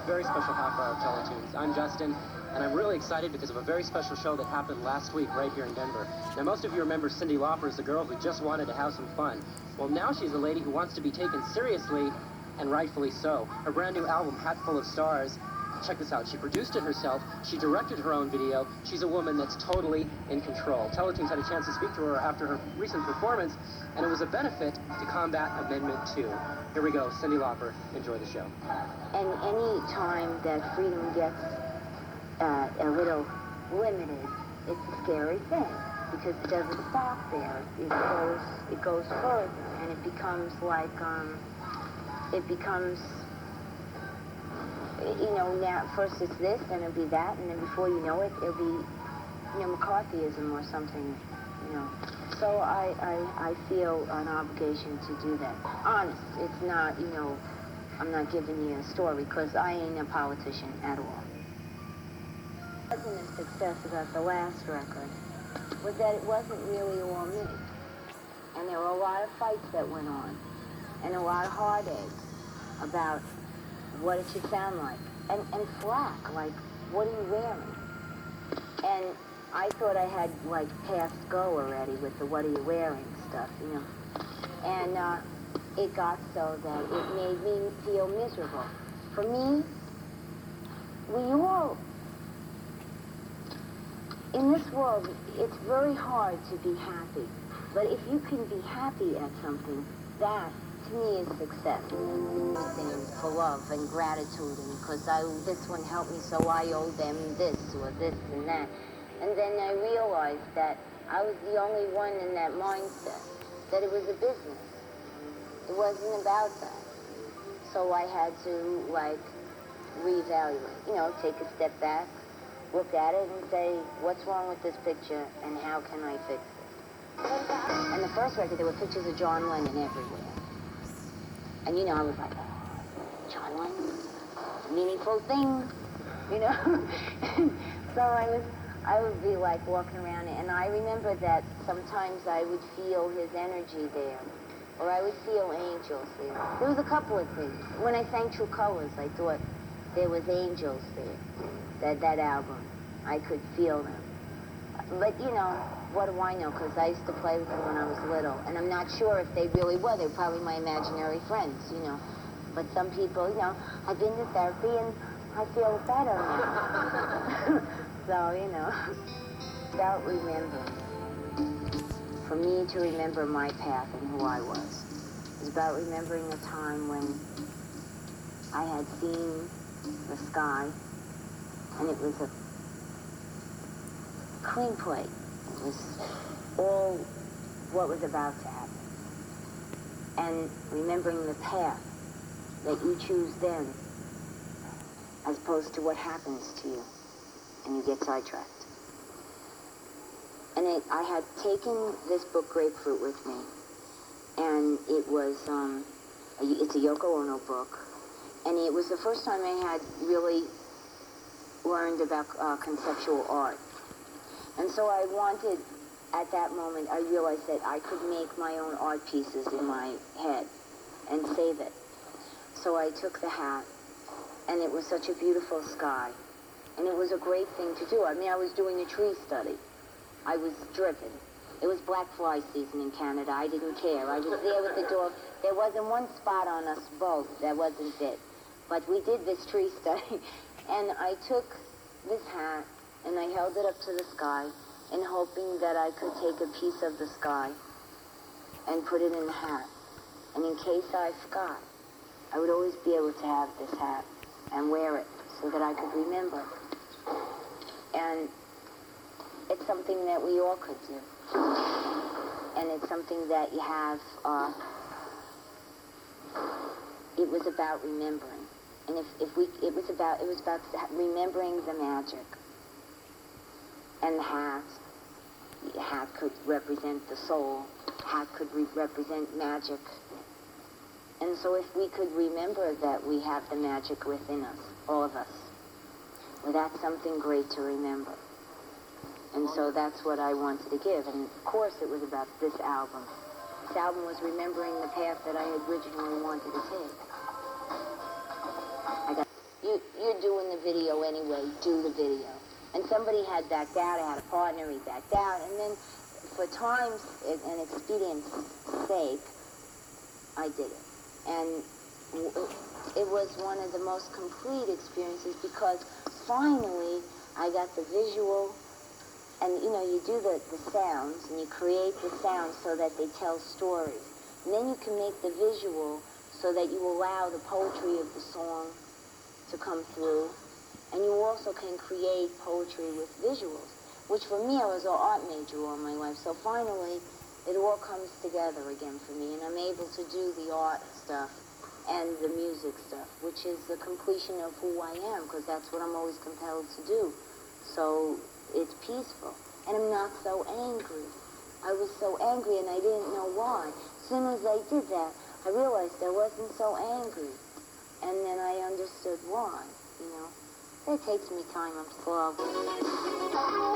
very special half hour of Teletunes. I'm Justin, and I'm really excited because of a very special show that happened last week right here in Denver. Now, most of you remember Cyndi Lauper as the girl who just wanted to have some fun. Well, now she's a lady who wants to be taken seriously, and rightfully so. Her brand new album, Hat Full of Stars, check this out. She produced it herself. She directed her own video. She's a woman that's totally in control. Teletunes had a chance to speak to her after her recent performance, and it was a benefit to combat Amendment 2. Here we go. Cyndi Lauper. Enjoy the show. And any time that freedom gets a little limited, it's a scary thing because it doesn't stop there. It goes further, and it becomes like you know, now first it's this, then it'll be that, and then before you know it, it'll be, you know, McCarthyism or something, you know. So I feel an obligation to do that. Honest, it's not, you know, I'm not giving you a story because I ain't a politician at all. What wasn't a success about the last record was that it wasn't really all me. And there were a lot of fights that went on, and a lot of heartache about what it should sound like. And flack, like, what are you wearing? And I thought I had, like, passed go already with the what are you wearing stuff, you know. And it got so that it made me feel miserable. For me, we all, in this world, it's very hard to be happy. But if you can be happy at something, that, to me, is success. Things for love and gratitude, and because this one helped me, so I owe them this or this and that. And then I realized that I was the only one in that mindset, that it was a business. It wasn't about that. So I had to, like, reevaluate, you know, take a step back, look at it and say, what's wrong with this picture and how can I fix it? And the first record, there were pictures of John Lennon everywhere. And, you know, I was like, oh, John Lennon, it's a meaningful thing, you know? So I would be like walking around, and I remember that sometimes I would feel his energy there, or I would feel angels there. There was a couple of things. When I sang True Colors, I thought there was angels there, that album. I could feel them. But, you know, what do I know? Because I used to play with them when I was little, and I'm not sure if they really were. They were probably my imaginary friends, you know. But some people, you know, I've been to therapy and I feel better now. So, you know, about remembering. For me to remember my path and who I was about remembering a time when I had seen the sky, and it was a clean plate. It was all what was about to happen. And remembering the path that you choose then, as opposed to what happens to you, and you get sidetracked. And I had taken this book, Grapefruit, with me, and it was, it's a Yoko Ono book, and it was the first time I had really learned about conceptual art. And so I wanted, at that moment, I realized that I could make my own art pieces in my head and save it. So I took the hat, and it was such a beautiful sky. And it was a great thing to do. I mean, I was doing a tree study. I was driven. It was black fly season in Canada. I didn't care. I was there with the dog. There wasn't one spot on us both that wasn't it. But we did this tree study, and I took this hat, and I held it up to the sky, and hoping that I could take a piece of the sky and put it in the hat. And in case I forgot, I would always be able to have this hat and wear it so that I could remember. And it's something that we all could do. And it's something that you have, it was about remembering. And it was about remembering the magic. And the hat could represent the soul. Hat could represent magic. And so if we could remember that we have the magic within us, all of us, well, that's something great to remember. And so that's what I wanted to give. And of course it was about this album. This album was remembering the path that I originally wanted to take. you're doing the video anyway, do the video. And somebody had backed out, I had a partner, he backed out, and then for time's and expedience sake, I did it. And it was one of the most complete experiences because finally I got the visual, and you know, you do the sounds, and you create the sounds so that they tell stories. And then you can make the visual so that you allow the poetry of the song to come through. And you also can create poetry with visuals, which for me, I was an art major all my life. So finally, it all comes together again for me, and I'm able to do the art stuff and the music stuff, which is the completion of who I am, because that's what I'm always compelled to do. So it's peaceful, and I'm not so angry. I was so angry, and I didn't know why. As soon as I did that, I realized I wasn't so angry, and then I understood why, you know. It takes me time, I'm slow.